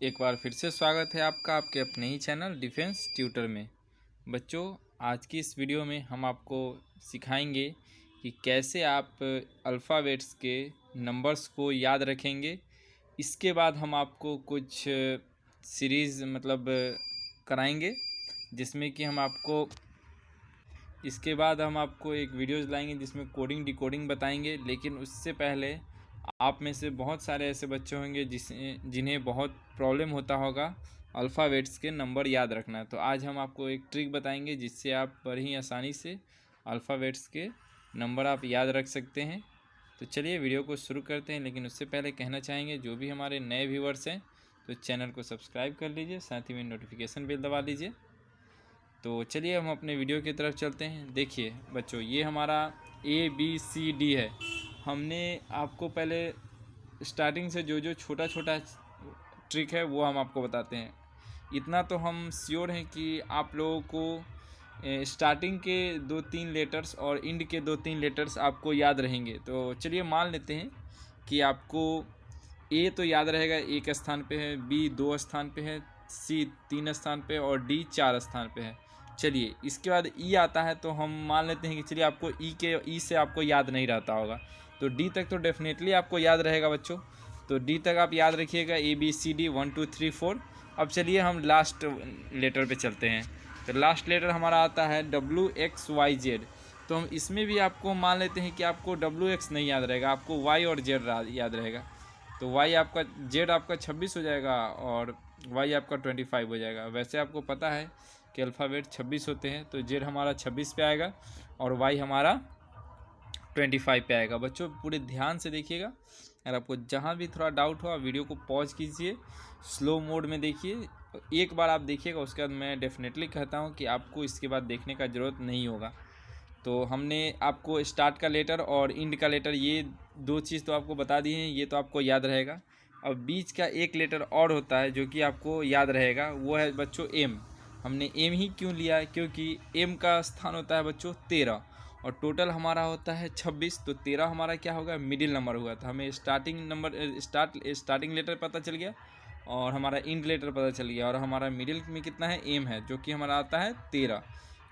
एक बार फिर से स्वागत है आपका आपके अपने ही चैनल डिफेंस ट्यूटर में। बच्चों, आज की इस वीडियो में हम आपको सिखाएंगे कि कैसे आप अल्फ़ाबेट्स के नंबर्स को याद रखेंगे। इसके बाद हम आपको कुछ सीरीज़ कराएंगे, जिसमें कि इसके बाद हम आपको एक वीडियोज़ लाएंगे जिसमें कोडिंग डिकोडिंग बताएंगे। लेकिन उससे पहले आप में से बहुत सारे ऐसे बच्चे होंगे जिन्हें बहुत प्रॉब्लम होता होगा अल्फ़ाबेट्स के नंबर याद रखना। तो आज हम आपको एक ट्रिक बताएंगे जिससे आप बड़ी ही आसानी से अल्फ़ाबेट्स के नंबर आप याद रख सकते हैं। तो चलिए वीडियो को शुरू करते हैं। लेकिन उससे पहले कहना चाहेंगे, जो भी हमारे नए व्यूवर्स हैं तो चैनल को सब्सक्राइब कर लीजिए, साथ ही में नोटिफिकेशन बेल दबा लीजिए। तो चलिए हम अपने वीडियो की तरफ चलते हैं। देखिए बच्चों, ये हमारा ABCD है। हमने आपको पहले स्टार्टिंग से जो छोटा छोटा ट्रिक है वो हम आपको बताते हैं। इतना तो हम श्योर हैं कि आप लोगों को स्टार्टिंग के 2-3 लेटर्स और इंड के 2-3 लेटर्स आपको याद रहेंगे। तो चलिए मान लेते हैं कि आपको A तो याद रहेगा, 1 स्थान पे है, B 2 स्थान पे है, C 3 स्थान पे और D 4 स्थान पे है। चलिए इसके बाद E आता है, तो हम मान लेते हैं कि चलिए आपको E से आपको याद नहीं रहता होगा, तो D तक तो डेफिनेटली आपको याद रहेगा बच्चों। तो D तक आप याद रखिएगा, ABCD 1 2 3 4। अब चलिए हम लास्ट लेटर पे चलते हैं। तो लास्ट लेटर हमारा आता है WXYZ। तो हम इसमें भी आपको मान लेते हैं कि आपको WX नहीं याद रहेगा, आपको Y और Z याद रहेगा। तो Z आपका 26 हो जाएगा और Y आपका 25 हो जाएगा। वैसे आपको पता है कि अल्फ़ाबेट 26 होते हैं, तो Z हमारा 26 पे आएगा और Y हमारा 25 पे आएगा। बच्चों पूरे ध्यान से देखिएगा। अगर आपको जहाँ भी थोड़ा डाउट हो, वीडियो को पॉज कीजिए, स्लो मोड में देखिए, एक बार आप देखिएगा। उसके बाद मैं डेफिनेटली कहता हूँ कि आपको इसके बाद देखने का ज़रूरत नहीं होगा। तो हमने आपको स्टार्ट का लेटर और इंड का लेटर, ये 2 चीज़ तो आपको बता दी हैं, ये तो आपको याद रहेगा। अब बीच का एक लेटर और होता है जो कि आपको याद रहेगा, वो है बच्चों M। हमने M ही क्यों लिया है? क्योंकि M का स्थान होता है बच्चों 13 और टोटल हमारा होता है 26। तो 13 हमारा क्या होगा? मिडिल नंबर हुआ। तो हमें स्टार्टिंग लेटर पता चल गया और हमारा इंड लेटर पता चल गया, और हमारा मिडिल में कितना है? M है, जो कि हमारा आता है 13।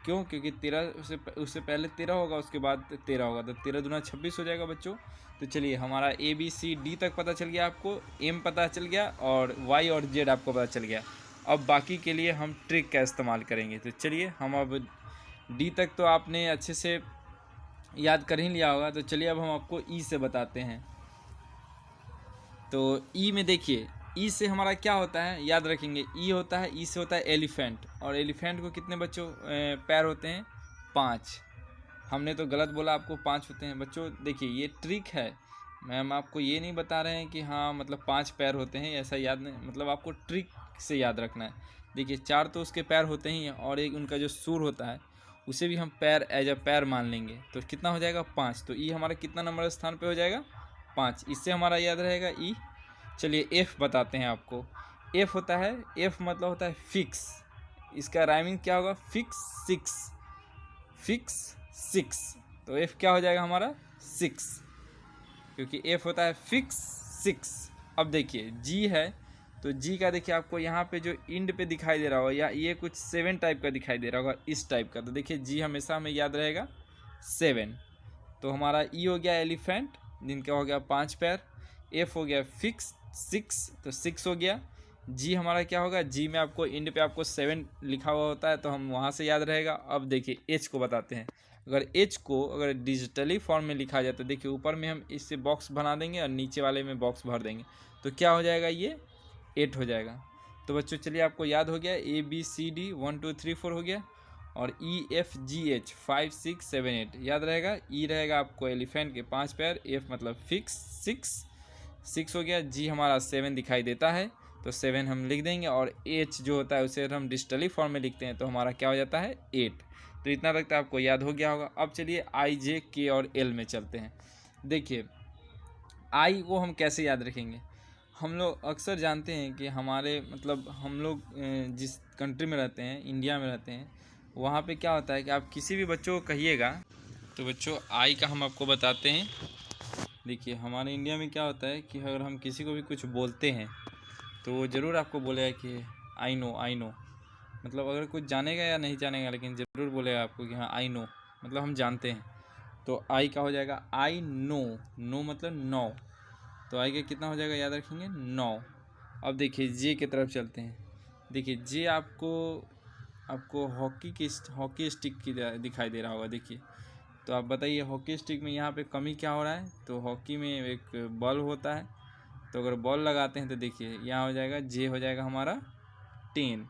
क्यों? क्योंकि 13 उससे पहले 13 होगा, उसके बाद 13 होगा, तो 13 दूना 26 हो जाएगा बच्चों। तो चलिए हमारा ABCD तक पता चल गया, आपको M पता चल गया और Y और Z आपको पता चल गया। अब बाकी के लिए हम ट्रिक का इस्तेमाल करेंगे। तो चलिए हम अब D तक तो आपने अच्छे से याद कर ही लिया होगा, तो चलिए अब हम आपको E से बताते हैं। तो E में देखिए, ई से हमारा क्या होता है, याद रखेंगे। ई होता है, ई से होता है एलिफेंट, और एलिफेंट को कितने बच्चों पैर होते हैं? 5। हमने तो गलत बोला, आपको 5 होते हैं बच्चों। देखिए ये ट्रिक है, मैम आपको ये नहीं बता रहे हैं कि हाँ 5 पैर होते हैं, ऐसा याद नहीं, आपको ट्रिक से याद रखना है। देखिए 4 तो उसके पैर होते ही हैं, और एक उनका जो सूर होता है उसे भी हम पैर एज अ पैर मान लेंगे। तो कितना हो जाएगा? 5। तो ई हमारा कितना नंबर स्थान पे हो जाएगा? 5। इससे हमारा याद रहेगा ई। चलिए F बताते हैं आपको। F होता है, F मतलब होता है फिक्स। इसका राइमिंग क्या होगा? फिक्स 6। तो F क्या हो जाएगा हमारा? 6, क्योंकि F होता है फिक्स 6। अब देखिए G है, तो G का देखिए आपको यहाँ पे जो इंड पे दिखाई दे रहा होगा, या ये कुछ 7 टाइप का दिखाई दे रहा होगा, इस टाइप का। तो देखिए G हमेशा हमें याद रहेगा 7। तो हमारा E हो गया एलिफेंट, जिनका हो गया 5 पैर। F हो गया फिक्स 6, तो 6 हो गया। G हमारा क्या होगा? G में आपको इंड पे आपको 7 लिखा हुआ होता है, तो हम वहाँ से याद रहेगा। अब देखिए H को बताते हैं। अगर डिजिटली फॉर्म में लिखा जाए तो देखिए ऊपर में हम इससे बॉक्स बना देंगे और नीचे वाले में बॉक्स भर देंगे, तो क्या हो जाएगा? ये 8 हो जाएगा। तो बच्चों चलिए आपको याद हो गया, ABCD 1 2 3 4 हो गया, और EFGH 5 6 7 8 याद रहेगा। E रहेगा आपको एलिफेंट के 5 पैर, F मतलब फिक्स 6 हो गया। G हमारा 7 दिखाई देता है, तो 7 हम लिख देंगे, और H जो होता है उसे हम डिजिटली फॉर्म में लिखते हैं, तो हमारा क्या हो जाता है? 8। तो इतना तक तो आपको याद हो गया होगा। अब चलिए I J K और L में चलते हैं। देखिए I को हम कैसे याद रखेंगे? हम लोग अक्सर जानते हैं कि हमारे हम लोग जिस कंट्री में रहते हैं, इंडिया में रहते हैं, वहाँ पे क्या होता है कि आप किसी भी बच्चों को कहिएगा, तो बच्चों आई का हम आपको बताते हैं। देखिए हमारे इंडिया में क्या होता है कि अगर हम किसी को भी कुछ बोलते हैं, तो वो ज़रूर आपको बोलेगा कि आई नो, मतलब अगर कुछ जानेगा या नहीं जानेगा लेकिन ज़रूर बोलेगा आपको कि हाँ आई नो, मतलब हम जानते हैं। तो आई का हो जाएगा आई नो मतलब 9, तो आई का कितना हो जाएगा याद रखेंगे 9। अब देखिए जे की तरफ चलते हैं। देखिए जे आपको हॉकी स्टिक की दिखाई दे रहा होगा। देखिए तो आप बताइए हॉकी स्टिक में यहाँ पे कमी क्या हो रहा है। तो हॉकी में एक बॉल होता है, तो अगर बॉल लगाते हैं तो देखिए यहाँ हो जाएगा जे हो जाएगा हमारा 10।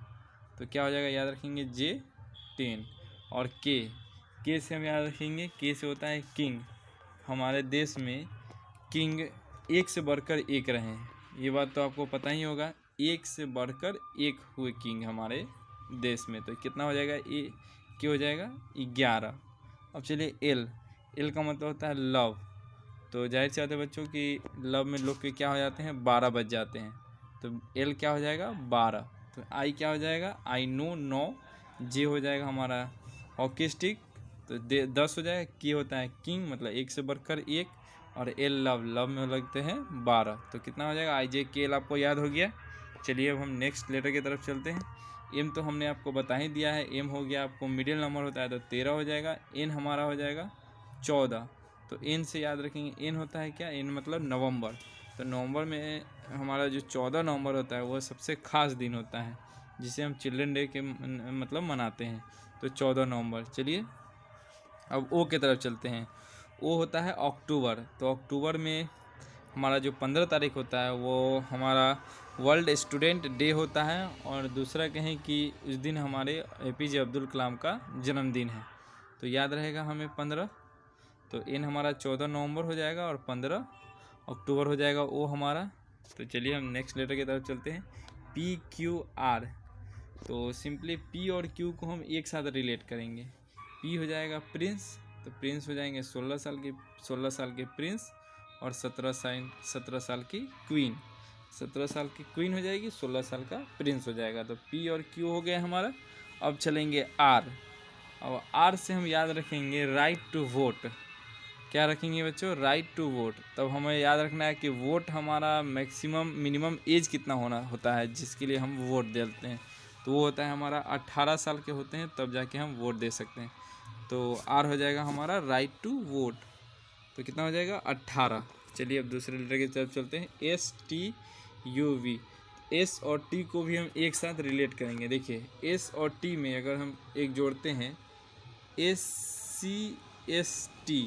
तो क्या हो जाएगा याद रखेंगे जे 10। और के से हम याद रखेंगे, के से होता है किंग। हमारे देश में किंग एक से बढ़कर एक रहे हैं, ये बात तो आपको पता ही होगा। एक से बढ़कर एक हुए किंग हमारे देश में। तो कितना हो जाएगा ये क्या हो जाएगा 11। अब चलिए एल का मतलब होता है लव। तो जाहिर सी बात है बच्चों कि लव में लोग के क्या हो जाते हैं 12 बज जाते हैं। तो एल क्या हो जाएगा 12। तो आई क्या हो जाएगा आई नो 9। जे हो जाएगा हमारा हॉकी स्टिक, तो 10 हो जाएगा। की होता है किंग मतलब एक से बढ़कर एक। और एल लव में लगते हैं 12। तो कितना हो जाएगा आई जे के एल आपको याद हो गया। चलिए अब हम नेक्स्ट लेटर की तरफ चलते हैं। एम तो हमने आपको बता ही दिया है, एम हो गया आपको मिडिल नंबर होता है तो 13 हो जाएगा। एन हमारा हो जाएगा 14। तो एन से याद रखेंगे, एन होता है क्या, एन मतलब नवंबर। तो नवंबर में हमारा जो 14 नवंबर होता है वह सबसे ख़ास दिन होता है, जिसे हम चिल्ड्रन डे के मतलब मनाते हैं। तो 14 नवंबर। चलिए अब ओ की तरफ चलते हैं। ओ होता है अक्टूबर। तो अक्टूबर में हमारा जो 15 तारीख होता है वो हमारा वर्ल्ड स्टूडेंट डे होता है। और दूसरा कहें कि उस दिन हमारे APJ अब्दुल कलाम का जन्मदिन है। तो याद रहेगा हमें 15। तो इन हमारा 14 नवंबर हो जाएगा और 15 अक्टूबर हो जाएगा ओ हमारा। तो चलिए हम नेक्स्ट लेटर की तरफ चलते हैं। PQR। तो सिंपली पी और क्यू को हम एक साथ रिलेट करेंगे। पी हो जाएगा प्रिंस, तो प्रिंस हो जाएंगे 16 साल के प्रिंस। और 17 साल की क्वीन। 17 साल की क्वीन हो जाएगी, 16 साल का प्रिंस हो जाएगा। तो पी और क्यू हो गया हमारा। अब चलेंगे आर। अब आर से हम याद रखेंगे राइट टू वोट। क्या रखेंगे बच्चों, राइट टू वोट। तब हमें याद रखना है कि वोट हमारा मिनिमम एज कितना होना होता है जिसके लिए हम वोट देते हैं। तो वो होता है हमारा 18 साल के होते हैं, तब जाके हम वोट दे सकते हैं। तो आर हो जाएगा हमारा राइट टू वोट। तो कितना हो जाएगा 18। चलिए अब दूसरे लेटर की तरफ चलते हैं। STUV। एस और टी को भी हम एक साथ रिलेट करेंगे। देखिए एस और टी में अगर हम एक जोड़ते हैं SCST,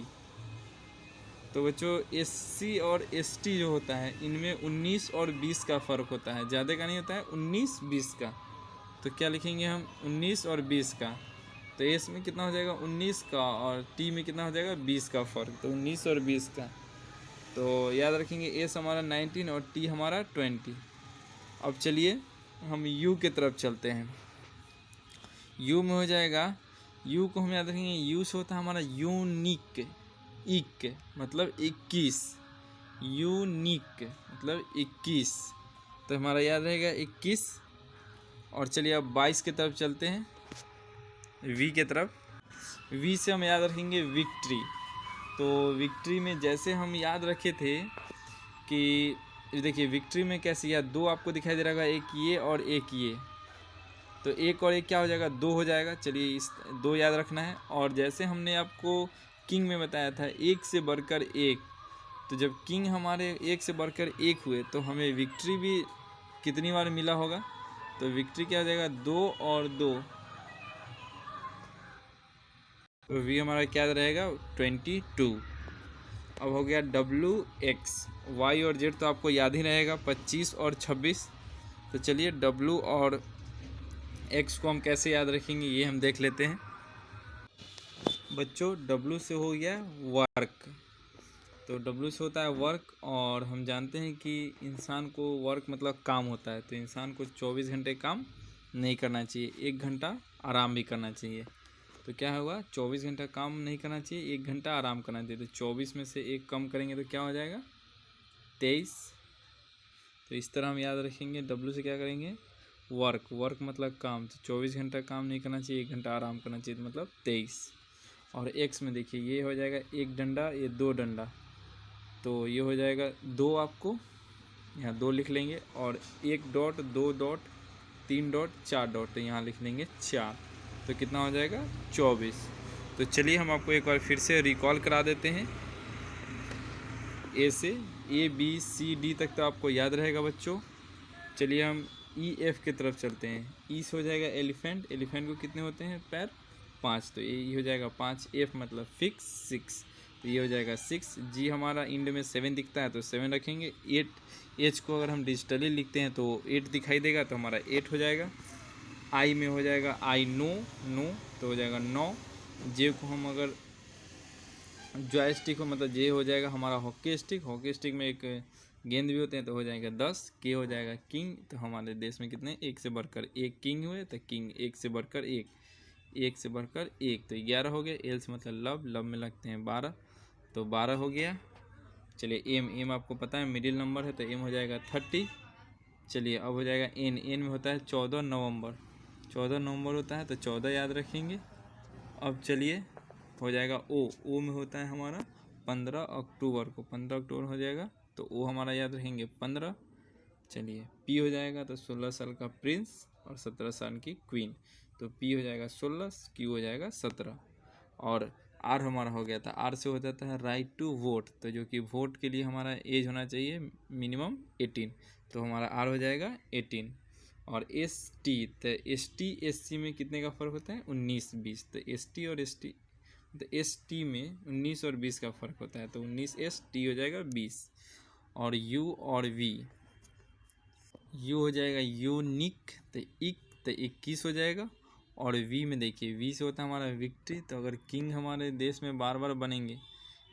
तो बच्चों SC और ST जो होता है इनमें 19 और 20 का फ़र्क होता है, ज़्यादा का नहीं होता है, 19-20 का। तो क्या लिखेंगे हम 19 और 20 का। तो एस में कितना हो जाएगा 19 का और टी में कितना हो जाएगा 20 का फ़र्क, तो 19 और 20 का। तो याद रखेंगे एस हमारा 19 और टी हमारा 20। अब चलिए हम यू की तरफ चलते हैं। यू में हो जाएगा, यू को हम याद रखेंगे, यू से होता है हमारा यूनिक। इक मतलब 21, यूनिक मतलब 21। तो हमारा याद रहेगा 21। और चलिए अब 22 की तरफ चलते हैं, वी की तरफ। वी से हम याद रखेंगे विक्ट्री। तो विक्ट्री में जैसे हम याद रखे थे कि देखिए विक्ट्री में कैसे याद, दो आपको दिखाई दे रहा है, एक ये और एक ये। तो एक और एक क्या हो जाएगा 2 हो जाएगा। चलिए इस 2 याद रखना है। और जैसे हमने आपको किंग में बताया था एक से बढ़कर एक, तो जब किंग हमारे एक से बढ़कर एक हुए तो हमें विक्ट्री भी कितनी बार मिला होगा। तो विक्ट्री क्या हो जाएगा 2 और 2। तो वी हमारा क्या रहेगा 22। अब हो गया WX। वाई और जेड तो आपको याद ही रहेगा 25 और 26। तो चलिए W और X को हम कैसे याद रखेंगे ये हम देख लेते हैं। बच्चों W से हो गया वर्क। तो W से होता है वर्क, और हम जानते हैं कि इंसान को वर्क मतलब काम होता है। तो इंसान को 24 घंटे काम नहीं करना चाहिए, 1 घंटा आराम भी करना चाहिए। तो क्या होगा 24 घंटा काम नहीं करना चाहिए, 1 घंटा आराम करना चाहिए। तो 24 में से 1 कम करेंगे तो क्या हो जाएगा 23। तो इस तरह हम याद रखेंगे। W से क्या करेंगे वर्क मतलब काम। तो 24 घंटा काम नहीं करना चाहिए, 1 घंटा आराम करना चाहिए, तो मतलब 23। और X में देखिए ये हो जाएगा 1 डंडा, ये 2 डंडा। तो ये हो जाएगा 2 आपको यहाँ 2 लिख लेंगे, और 1 डॉट 2 डॉट 3 डॉट 4 डॉट, तो यहाँ लिख लेंगे 4, तो कितना हो जाएगा 24। तो चलिए हम आपको एक बार फिर से रिकॉल करा देते हैं। ए से ABCD तक तो आपको याद रहेगा बच्चों। चलिए हम EF की तरफ चलते हैं। ई से हो जाएगा एलिफेंट, एलिफेंट को कितने होते हैं पैर 5, तो ये हो जाएगा 5। F मतलब फिक्स 6, तो ये हो जाएगा 6। G हमारा इंड में 7 दिखता है तो 7 रखेंगे। 8 H को अगर हम डिजिटली लिखते हैं तो 8 दिखाई देगा, तो हमारा 8 हो जाएगा। I में हो जाएगा I नो, तो हो जाएगा 9। J को हम अगर जॉयस्टिक हो मतलब जे हो जाएगा हमारा हॉकी स्टिक, हॉकी स्टिक में एक गेंद भी होते हैं, तो हो जाएगा 10। के हो जाएगा किंग, तो हमारे देश में कितने एक से बढ़कर एक किंग हुए, तो किंग एक से बढ़कर एक, एक से बढ़कर एक, तो 11 हो गया। एल से मतलब लव, लव में लगते हैं 12, तो 12 हो गया। चलिए एम आपको पता है मिडिल नंबर है, तो एम हो जाएगा 30। चलिए अब हो जाएगा एन में होता है 14 नवंबर, 14 नवंबर होता है, तो 14 याद रखेंगे। अब चलिए हो जाएगा ओ में होता है हमारा 15 अक्टूबर को, 15 अक्टूबर हो जाएगा, तो ओ हमारा याद रखेंगे 15। चलिए पी हो जाएगा तो 16 साल का प्रिंस और 17 साल की क्वीन, तो पी हो जाएगा 16, क्यू हो जाएगा 17। और आर हमारा हो गया था, आर से हो जाता है राइट टू वोट, तो जो कि वोट के लिए हमारा एज होना चाहिए मिनिमम 18, तो हमारा आर हो जाएगा 18। और एस टी, तो एस टी एस सी में कितने का फ़र्क होता है 19-20, तो एस टी और एस टी, तो एस टी में 19 और 20 का फ़र्क होता है, तो 19 टी हो जाएगा 20। और यू और वी, यू हो जाएगा यूनिक, तो 21 हो जाएगा। और वी में देखिए वी से होता है हमारा विक्ट्री, तो अगर किंग हमारे देश में बार बार बनेंगे,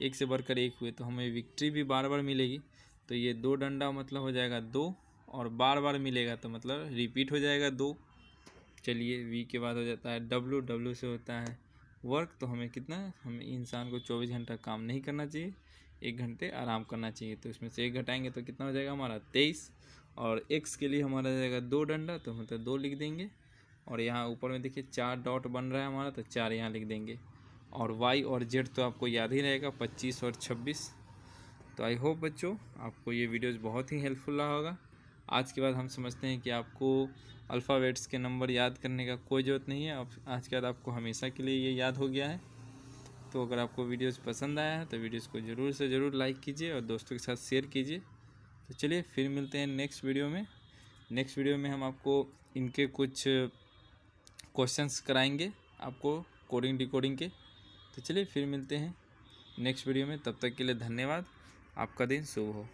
एक से बढ़कर एक हुए, तो हमें विक्ट्री भी बार बार मिलेगी, तो ये 2 डंडा मतलब हो जाएगा 2, और बार बार मिलेगा तो मतलब रिपीट हो जाएगा 2। चलिए वी के बाद हो जाता है डब्लू, डब्लू से होता है वर्क, तो हमें कितना, हमें इंसान को 24 घंटा काम नहीं करना चाहिए, 1 घंटे आराम करना चाहिए, तो इसमें से 1 घटाएंगे तो कितना हो जाएगा हमारा 23। और एक्स के लिए हमारा जाएगा 2 डंडा, तो मतलब 2 लिख देंगे। और यहाँ ऊपर में देखिए 4 डॉट बन रहा है हमारा, तो 4 यहाँ लिख देंगे। और वाई और जेड तो आपको याद ही रहेगा 25 और 26। तो आई होप बच्चों आपको ये वीडियोज़ बहुत ही हेल्पफुल रहा होगा। आज के बाद हम समझते हैं कि आपको अल्फ़ाबेट्स के नंबर याद करने का कोई ज़रूरत नहीं है, अब आज के बाद आपको हमेशा के लिए ये याद हो गया है। तो अगर आपको वीडियोज़ पसंद आया है तो वीडियोज़ को ज़रूर से ज़रूर लाइक कीजिए और दोस्तों के साथ शेयर कीजिए। तो चलिए फिर मिलते हैं नेक्स्ट वीडियो में। नेक्स्ट वीडियो में हम आपको इनके कुछ क्वेश्चंस कराएंगे आपको कोडिंग डिकोडिंग के। तो चलिए फिर मिलते हैं नेक्स्ट वीडियो में, तब तक के लिए धन्यवाद। आपका दिन शुभ हो।